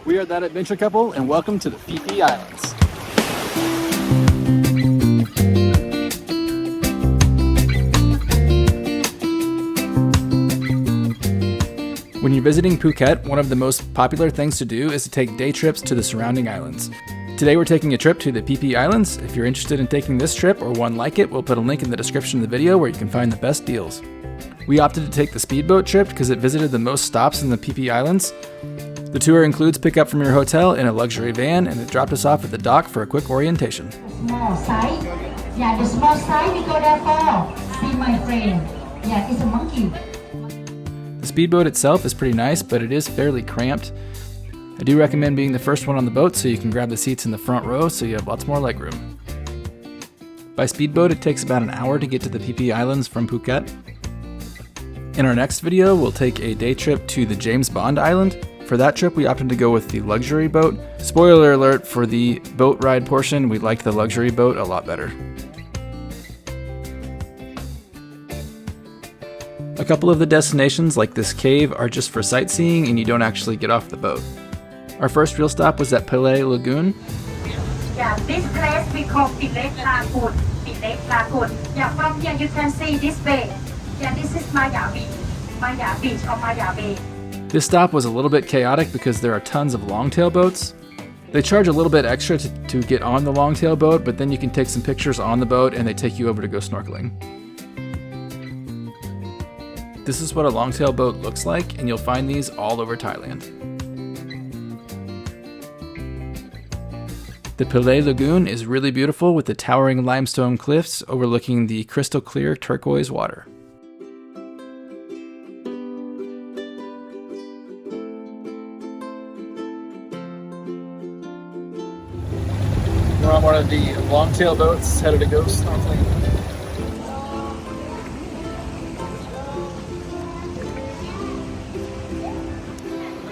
We are that adventure couple, and welcome to the Phi Phi Islands. When you're visiting Phuket, one of the most popular things to do is to take day trips to the surrounding islands. Today we're taking a trip to the Phi Phi Islands. If you're interested in taking this trip or one like it, we'll put a link in the description of the video where you can find the best deals. We opted to take the speedboat trip because it visited the most stops in the Phi Phi Islands. The tour includes pickup from your hotel in a luxury van, and it dropped us off at the dock for a quick orientation. Small side. Yeah, the small side we go there for. See my friend. Yeah, it's a monkey. The speedboat itself is pretty nice, but it is fairly cramped. I do recommend being the first one on the boat so you can grab the seats in the front row so you have lots more legroom. By speedboat, it takes about an hour to get to the Phi Phi Islands from Phuket. In our next video, we'll take a day trip to the James Bond Island. For that trip, we opted to go with the luxury boat. Spoiler alert, for the boat ride portion, we liked the luxury boat a lot better. A couple of the destinations, like this cave, are just for sightseeing and you don't actually get off the boat. Our first real stop was at Pileh Lagoon. Yeah, this place we call Pileh Lagoon. Pileh Lagoon. Yeah, from here you can see this bay. Yeah, this is Maya Beach. Maya Beach or Maya Bay. This stop was a little bit chaotic because there are tons of longtail boats. They charge a little bit extra to get on the longtail boat, but then you can take some pictures on the boat and they take you over to go snorkeling. This is what a longtail boat looks like, and you'll find these all over Thailand. The Pileh Lagoon is really beautiful with the towering limestone cliffs overlooking the crystal clear turquoise water. We're on one of the longtail boats headed to go snorkeling.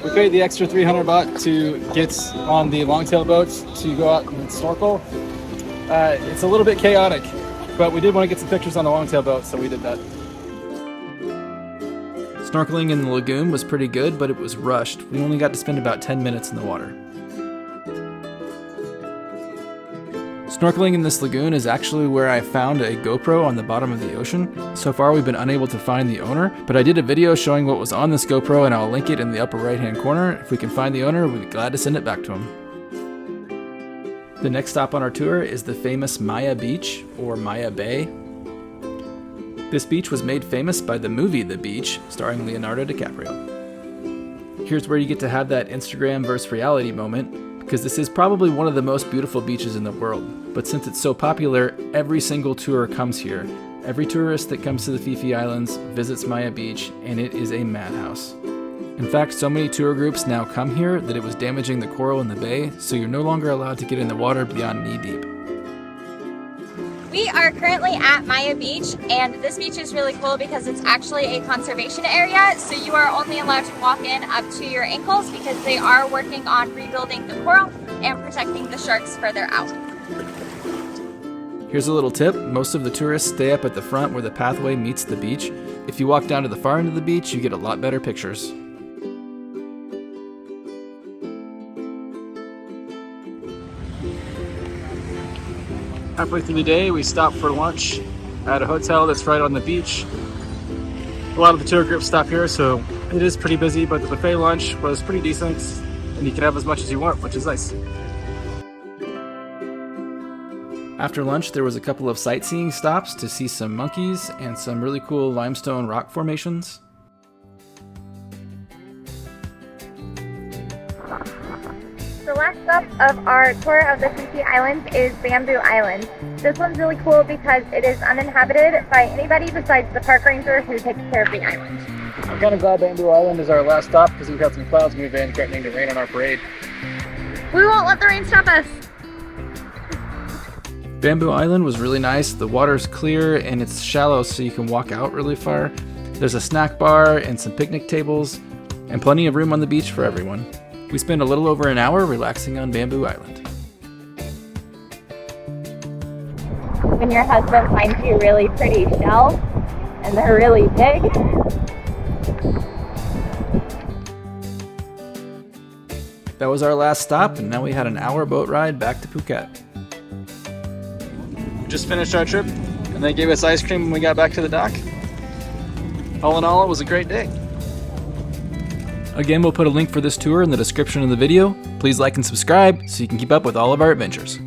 We paid the extra 300 baht to get on the longtail boats to go out and snorkel. It's a little bit chaotic, but we did want to get some pictures on the longtail boat, so we did that. Snorkeling in the lagoon was pretty good, but it was rushed. We only got to spend about 10 minutes in the water. Snorkeling in this lagoon is actually where I found a GoPro on the bottom of the ocean. So far we've been unable to find the owner, but I did a video showing what was on this GoPro and I'll link it in the upper right hand corner. If we can find the owner, we'd be glad to send it back to him. The next stop on our tour is the famous Maya Beach, or Maya Bay. This beach was made famous by the movie The Beach, starring Leonardo DiCaprio. Here's where you get to have that Instagram versus reality moment, because this is probably one of the most beautiful beaches in the world. But since it's so popular, every single tour comes here. Every tourist that comes to the Phi Phi Islands visits Maya Beach, and it is a madhouse. In fact, so many tour groups now come here that it was damaging the coral in the bay, so you're no longer allowed to get in the water beyond knee deep. We are currently at Maya Beach, and this beach is really cool because it's actually a conservation area, so you are only allowed to walk in up to your ankles because they are working on rebuilding the coral and protecting the sharks further out. Here's a little tip. Most of the tourists stay up at the front where the pathway meets the beach. If you walk down to the far end of the beach, you get a lot better pictures. Halfway through the day, we stopped for lunch at a hotel that's right on the beach. A lot of the tour groups stop here, so it is pretty busy, but the buffet lunch was pretty decent, and you can have as much as you want, which is nice. After lunch, there was a couple of sightseeing stops to see some monkeys and some really cool limestone rock formations. The last stop of our tour of the Phi Phi Islands is Bamboo Island. This one's really cool because it is uninhabited by anybody besides the park ranger who takes care of the island. I'm kind of glad Bamboo Island is our last stop because we've had some clouds move in threatening to rain on our parade. We won't let the rain stop us! Bamboo Island was really nice. The water's clear and it's shallow so you can walk out really far. There's a snack bar and some picnic tables and plenty of room on the beach for everyone. We spent a little over an hour relaxing on Bamboo Island. When your husband finds you really pretty shells and they're really big, That was our last stop, and now we had an hour boat ride back to Phuket. We just finished our trip, and they gave us ice cream when we got back to the dock. All in all, it was a great day. Again, we'll put a link for this tour in the description of the video. Please like and subscribe so you can keep up with all of our adventures.